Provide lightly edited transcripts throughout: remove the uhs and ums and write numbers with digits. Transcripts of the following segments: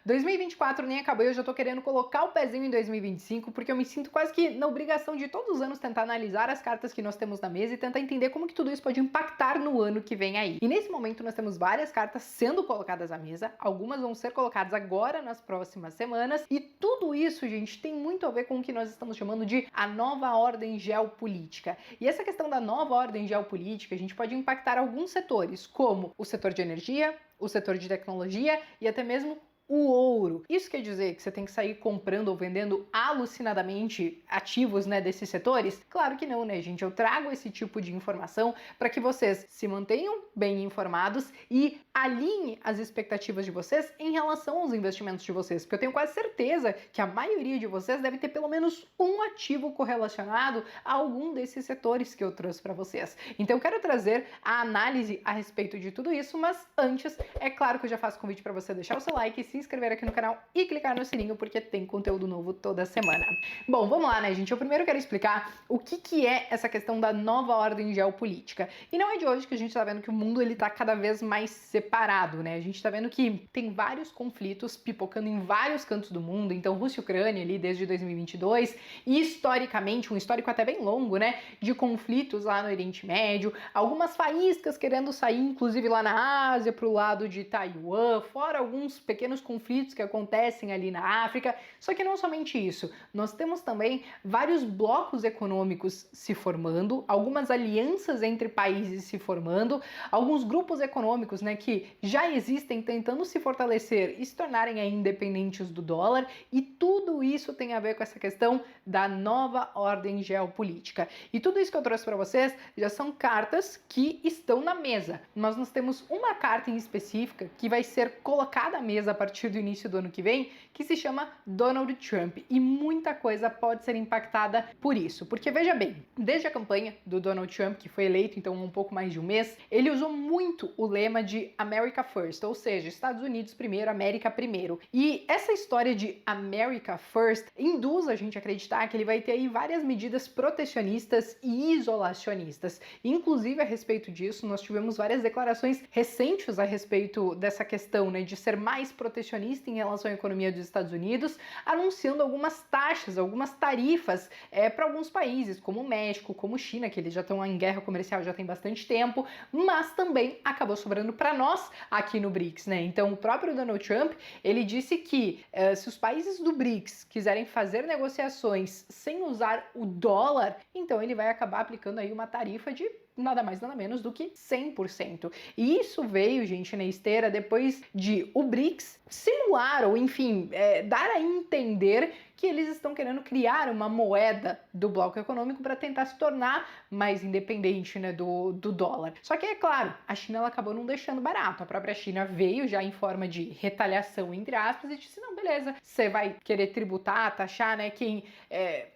2024 nem acabou e eu já tô querendo colocar o pezinho em 2025, porque eu me sinto quase que na obrigação de todos os anos tentar analisar as cartas que nós temos na mesa e tentar entender como que tudo isso pode impactar no ano que vem aí. E nesse momento nós temos várias cartas sendo colocadas à mesa, algumas vão ser colocadas agora nas próximas semanas, e tudo isso, gente, tem muito a ver com o que nós estamos chamando de a nova ordem geopolítica. E essa questão da nova ordem geopolítica, a gente pode impactar alguns setores, como o setor de energia, o setor de tecnologia e até mesmo o ouro. Isso quer dizer que você tem que sair comprando ou vendendo alucinadamente ativos, né, desses setores? Claro que não, né, gente? Eu trago esse tipo de informação para que vocês se mantenham bem informados e alinhem as expectativas de vocês em relação aos investimentos de vocês, porque eu tenho quase certeza que a maioria de vocês deve ter pelo menos um ativo correlacionado a algum desses setores que eu trouxe para vocês. Então eu quero trazer a análise a respeito de tudo isso, mas antes, é claro que eu já faço convite para você deixar o seu like, se inscrever aqui no canal e clicar no sininho, porque tem conteúdo novo toda semana. Bom, vamos lá, né, gente? Eu primeiro quero explicar o que é essa questão da nova ordem geopolítica. E não é de hoje que a gente tá vendo que o mundo ele tá cada vez mais separado, né? A gente tá vendo que tem vários conflitos pipocando em vários cantos do mundo, então Rússia e Ucrânia ali desde 2022, e historicamente, um histórico até bem longo, né, de conflitos lá no Oriente Médio, algumas faíscas querendo sair, inclusive lá na Ásia, pro lado de Taiwan, fora alguns pequenos conflitos que acontecem ali na África. Só que não somente isso, nós temos também vários blocos econômicos se formando, algumas alianças entre países se formando, alguns grupos econômicos, né, que já existem tentando se fortalecer e se tornarem aí independentes do dólar, e tudo isso tem a ver com essa questão da nova ordem geopolítica. E tudo isso que eu trouxe para vocês já são cartas que estão na mesa, mas nós temos uma carta em específica que vai ser colocada à mesa a partir do início do ano que vem, que se chama Donald Trump, e muita coisa pode ser impactada por isso, porque veja bem, desde a campanha do Donald Trump, que foi eleito então há um pouco mais de um mês, ele usou muito o lema de America First, ou seja, Estados Unidos primeiro, América primeiro, e essa história de America First induz a gente a acreditar que ele vai ter aí várias medidas protecionistas e isolacionistas. Inclusive, a respeito disso, nós tivemos várias declarações recentes a respeito dessa questão, né, de ser mais protecionista em relação à economia dos Estados Unidos, anunciando algumas taxas, algumas tarifas para alguns países, como o México, como China, que eles já estão em guerra comercial já tem bastante tempo, mas também acabou sobrando para nós aqui no BRICS, né? Então, o próprio Donald Trump, ele disse que se os países do BRICS quiserem fazer negociações sem usar o dólar, então ele vai acabar aplicando aí uma tarifa de nada mais nada menos do que 100%. E isso veio, gente, na esteira depois de o BRICS simular, ou enfim, dar a entender que eles estão querendo criar uma moeda do bloco econômico para tentar se tornar mais independente, né, do dólar. Só que, é claro, a China ela acabou não deixando barato. A própria China veio já em forma de retaliação, entre aspas, e disse, não, beleza, você vai querer tributar, taxar, né, quem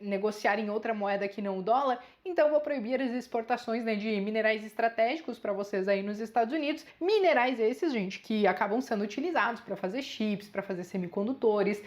negociar em outra moeda que não o dólar, então eu vou proibir as exportações, né, de minerais estratégicos para vocês aí nos Estados Unidos. Minerais esses, gente, que acabam sendo utilizados para fazer chips, para fazer semicondutores,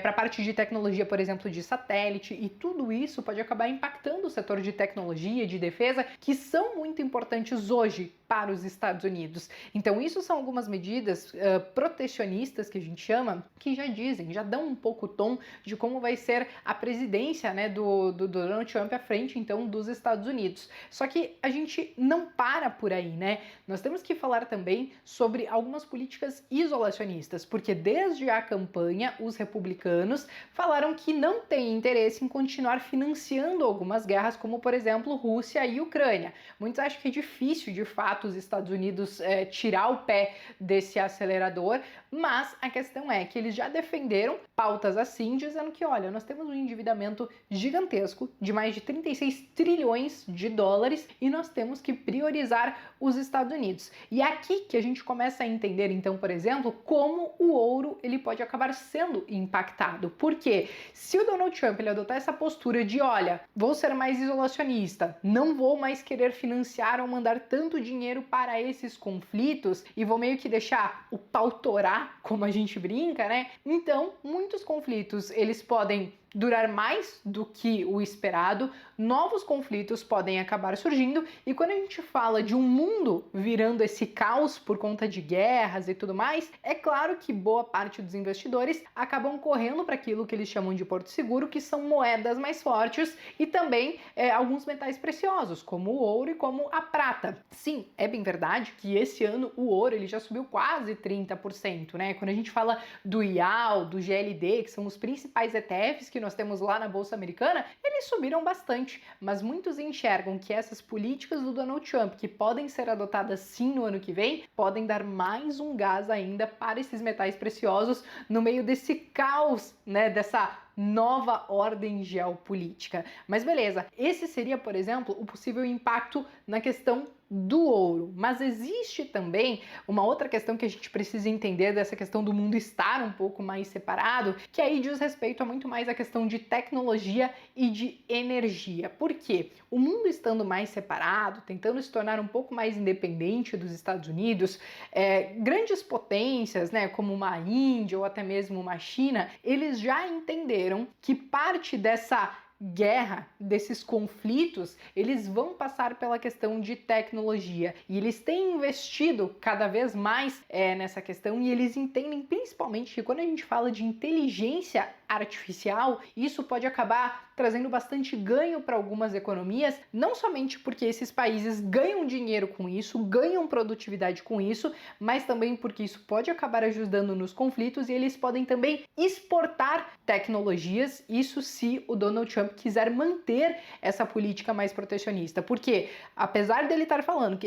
para parte de tecnologia, por exemplo, de satélite, e tudo isso pode acabar impactando o setor de tecnologia e de defesa, que são muito importantes hoje para os Estados Unidos. Então isso são algumas medidas protecionistas, que a gente chama, que já dizem, já dão um pouco o tom de como vai ser a presidência, né, do Donald Trump à frente, então, dos Estados Unidos. Só que a gente não para por aí, né? Nós temos que falar também sobre algumas políticas isolacionistas, porque desde a campanha, os republicanos falaram que não têm interesse em continuar financiando algumas guerras, como, por exemplo, Rússia e Ucrânia. Muitos acham que é difícil, de fato, os Estados Unidos tirar o pé desse acelerador, mas a questão é que eles já defenderam pautas assim, dizendo que, olha, nós temos um endividamento gigantesco de mais de 36 trilhões de dólares e nós temos que priorizar os Estados Unidos. E é aqui que a gente começa a entender, então, por exemplo, como o ouro ele pode acabar sendo impactado. Porque se o Donald Trump ele adotar essa postura de, olha, vou ser mais isolacionista, não vou mais querer financiar ou mandar tanto dinheiro para esses conflitos e vou meio que deixar o pau torar, como a gente brinca, né? Então, muitos conflitos eles podem durar mais do que o esperado, novos conflitos podem acabar surgindo, e quando a gente fala de um mundo virando esse caos por conta de guerras e tudo mais, é claro que boa parte dos investidores acabam correndo para aquilo que eles chamam de porto seguro, que são moedas mais fortes e também alguns metais preciosos, como o ouro e como a prata. Sim, é bem verdade que esse ano o ouro ele já subiu quase 30%, né? Quando a gente fala do IAL, do GLD, que são os principais ETFs que nós temos lá na Bolsa Americana, eles subiram bastante, mas muitos enxergam que essas políticas do Donald Trump, que podem ser adotadas sim no ano que vem, podem dar mais um gás ainda para esses metais preciosos no meio desse caos, né, dessa nova ordem geopolítica. Mas beleza, esse seria, por exemplo, o possível impacto na questão do ouro. Mas existe também uma outra questão que a gente precisa entender dessa questão do mundo estar um pouco mais separado, que aí diz respeito a muito mais a questão de tecnologia e de energia. Por quê? O mundo estando mais separado, tentando se tornar um pouco mais independente dos Estados Unidos, grandes potências, né, como uma Índia ou até mesmo uma China, eles já entenderam que parte dessa guerra, desses conflitos, eles vão passar pela questão de tecnologia, e eles têm investido cada vez mais nessa questão, e eles entendem principalmente que quando a gente fala de inteligência artificial, isso pode acabar trazendo bastante ganho para algumas economias, não somente porque esses países ganham dinheiro com isso, ganham produtividade com isso, mas também porque isso pode acabar ajudando nos conflitos, e eles podem também exportar tecnologias, isso se o Donald Trump quiser manter essa política mais protecionista. Porque apesar dele estar falando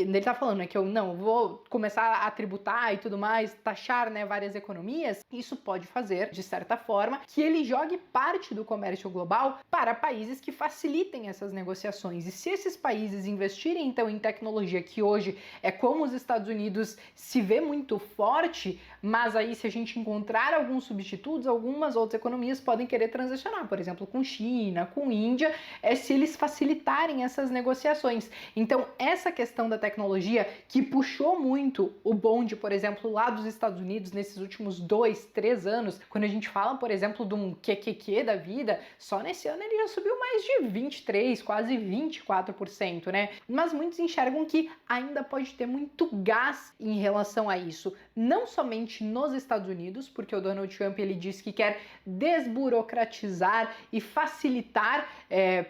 né, que eu não vou começar a tributar e tudo mais, taxar, né, várias economias, isso pode fazer, de certa forma, que ele jogue parte do comércio global para países que facilitem essas negociações. E se esses países investirem então em tecnologia, que hoje é como os Estados Unidos se vê muito forte, mas aí se a gente encontrar alguns substitutos, algumas outras economias podem querer transacionar, por exemplo, com China, com Índia, se eles facilitarem essas negociações. Então, essa questão da tecnologia que puxou muito o bonde, por exemplo, lá dos Estados Unidos nesses últimos 2, 3 anos, quando a gente fala, por exemplo, de um QQQ da vida, só nesse ano ele já subiu mais de 23, quase 24%, né? Mas muitos enxergam que ainda pode ter muito gás em relação a isso, não somente nos Estados Unidos, porque o Donald Trump ele diz que quer desburocratizar e facilitar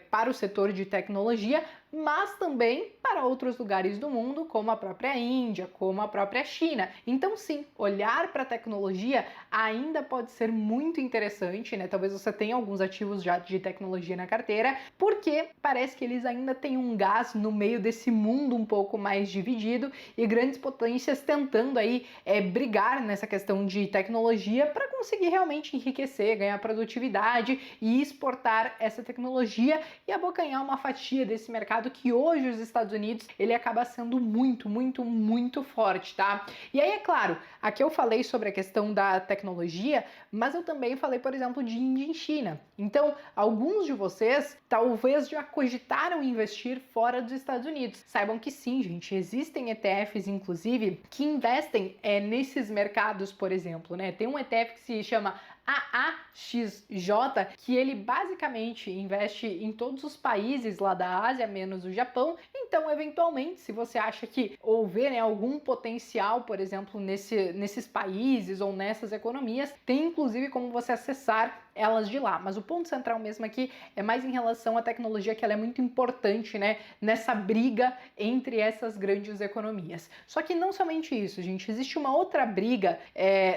para o setor de tecnologia, mas também para outros lugares do mundo, como a própria Índia, como a própria China. Então sim, olhar para a tecnologia ainda pode ser muito interessante, né? Talvez você tenha alguns ativos já de tecnologia na carteira, porque parece que eles ainda têm um gás no meio desse mundo um pouco mais dividido, e grandes potências tentando aí brigar nessa questão de tecnologia para conseguir realmente enriquecer, ganhar produtividade e exportar essa tecnologia e abocanhar uma fatia desse mercado que hoje os Estados Unidos ele acaba sendo muito, muito, muito forte, tá? E aí, é claro, aqui eu falei sobre a questão da tecnologia, mas eu também falei, por exemplo, de Índia e China. Então, alguns de vocês talvez já cogitaram investir fora dos Estados Unidos. Saibam que sim, gente, existem ETFs, inclusive, que investem nesses mercados, por exemplo, né? Tem um ETF que se chama AAXJ, que ele basicamente investe em todos os países lá da Ásia, menos o Japão. Então, eventualmente, se você acha que houver, né, algum potencial, por exemplo, nesses países ou nessas economias, tem inclusive como você acessar elas de lá. Mas o ponto central mesmo aqui é mais em relação à tecnologia, que ela é muito importante, né, nessa briga entre essas grandes economias. Só que não somente isso, gente, existe uma outra briga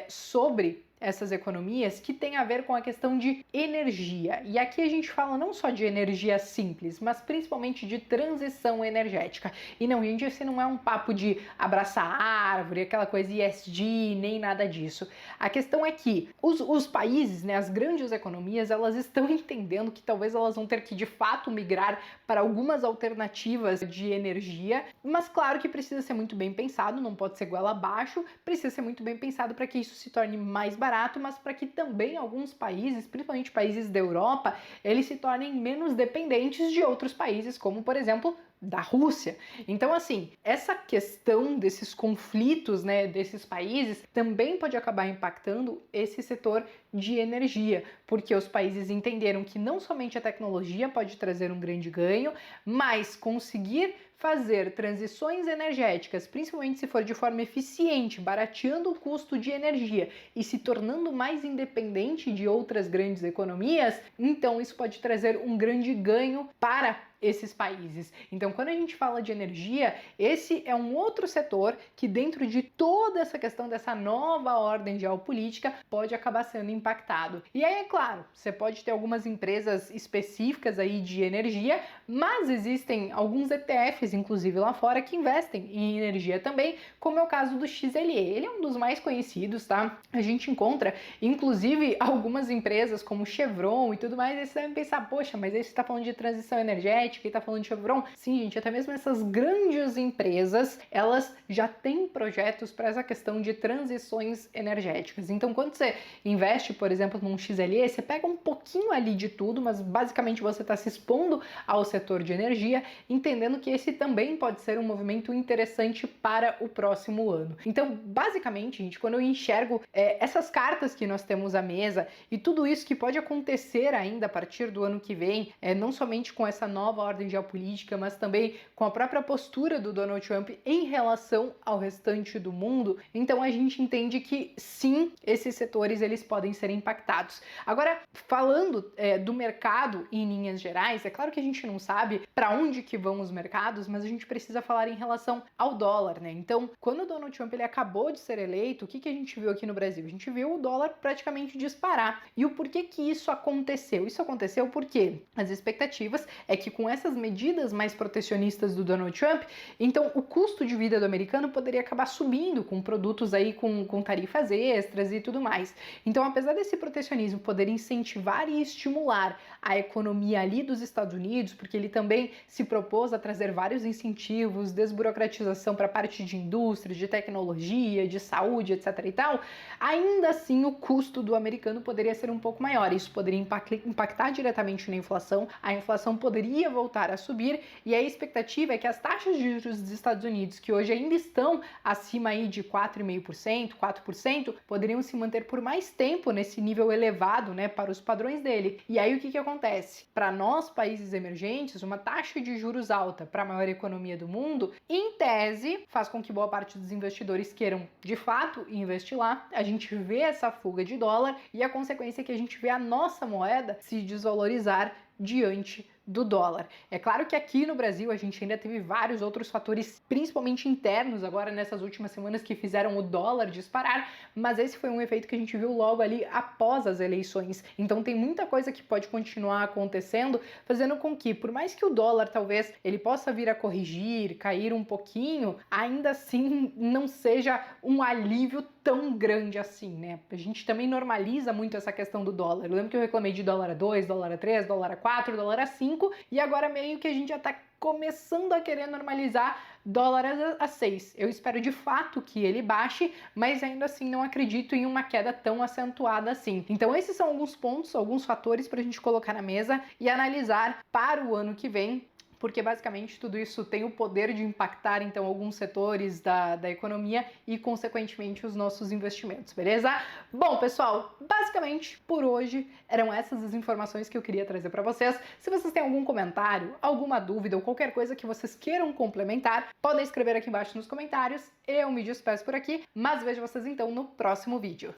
sobre essas economias que tem a ver com a questão de energia. E aqui a gente fala não só de energia simples, mas principalmente de transição energética. E não, gente, esse não é um papo de abraçar árvore, aquela coisa ESG, nem nada disso. A questão é que os países, né, as grandes economias, elas estão entendendo que talvez elas vão ter que de fato migrar para algumas alternativas de energia, mas claro que precisa ser muito bem pensado, não pode ser goela abaixo, precisa ser muito bem pensado para que isso se torne mais barato, mas para que também alguns países, principalmente países da Europa, eles se tornem menos dependentes de outros países, como por exemplo da Rússia. Então, assim, essa questão desses conflitos, né, desses países também pode acabar impactando esse setor de energia, porque os países entenderam que não somente a tecnologia pode trazer um grande ganho, mas conseguir fazer transições energéticas, principalmente se for de forma eficiente, barateando o custo de energia e se tornando mais independente de outras grandes economias, então isso pode trazer um grande ganho para esses países. Então, quando a gente fala de energia, esse é um outro setor que, dentro de toda essa questão dessa nova ordem geopolítica, pode acabar sendo impactado. E aí, é claro, você pode ter algumas empresas específicas aí de energia, mas existem alguns ETFs, inclusive lá fora, que investem em energia também, como é o caso do XLE. Ele é um dos mais conhecidos, tá? A gente encontra, inclusive, algumas empresas como Chevron e tudo mais, e você deve pensar, poxa, mas aí você está falando de transição energética, que está falando de Chevron. Sim, gente, até mesmo essas grandes empresas, elas já têm projetos para essa questão de transições energéticas. Então, quando você investe, por exemplo, num XLE, você pega um pouquinho ali de tudo, mas basicamente você está se expondo ao setor de energia, entendendo que esse também pode ser um movimento interessante para o próximo ano. Então, basicamente, gente, quando eu enxergo essas cartas que nós temos à mesa e tudo isso que pode acontecer ainda a partir do ano que vem, não somente com essa nova ordem geopolítica, mas também com a própria postura do Donald Trump em relação ao restante do mundo, então a gente entende que sim, esses setores eles podem ser impactados. Agora, falando do mercado em linhas gerais, é claro que a gente não sabe para onde que vão os mercados, mas a gente precisa falar em relação ao dólar, né? Então, quando o Donald Trump ele acabou de ser eleito, o que a gente viu aqui no Brasil? A gente viu o dólar praticamente disparar. E o porquê que isso aconteceu? Isso aconteceu porque as expectativas é que com essas medidas mais protecionistas do Donald Trump, então o custo de vida do americano poderia acabar subindo com produtos aí com tarifas extras e tudo mais. Então, apesar desse protecionismo poder incentivar e estimular a economia ali dos Estados Unidos, porque ele também se propôs a trazer vários incentivos, desburocratização para a parte de indústria, de tecnologia, de saúde, etc e tal, ainda assim o custo do americano poderia ser um pouco maior. Isso poderia impactar diretamente na inflação, a inflação poderia voltar a subir e a expectativa é que as taxas de juros dos Estados Unidos, que hoje ainda estão acima aí de 4,5%, 4%, poderiam se manter por mais tempo nesse nível elevado, né, para os padrões dele. E aí o que acontece? Para nós, países emergentes, uma taxa de juros alta para a maior economia do mundo, em tese, faz com que boa parte dos investidores queiram, de fato, investir lá. A gente vê essa fuga de dólar e a consequência é que a gente vê a nossa moeda se desvalorizar diante do dólar. É claro que aqui no Brasil a gente ainda teve vários outros fatores, principalmente internos, agora nessas últimas semanas que fizeram o dólar disparar, mas esse foi um efeito que a gente viu logo ali após as eleições. Então tem muita coisa que pode continuar acontecendo, fazendo com que, por mais que o dólar talvez ele possa vir a corrigir, cair um pouquinho, ainda assim não seja um alívio tão grande assim, né? A gente também normaliza muito essa questão do dólar. Eu lembro que eu reclamei de dólar a 2, dólar a 3, dólar a 4, dólar a 5, e agora meio que a gente já tá começando a querer normalizar dólar a 6. Eu espero de fato que ele baixe, mas ainda assim não acredito em uma queda tão acentuada assim. Então esses são alguns pontos, alguns fatores para a gente colocar na mesa e analisar para o ano que vem, porque basicamente tudo isso tem o poder de impactar então alguns setores da economia e consequentemente os nossos investimentos, beleza? Bom, pessoal, basicamente por hoje eram essas as informações que eu queria trazer para vocês. Se vocês têm algum comentário, alguma dúvida ou qualquer coisa que vocês queiram complementar, podem escrever aqui embaixo nos comentários. Eu me despeço por aqui, mas vejo vocês então no próximo vídeo.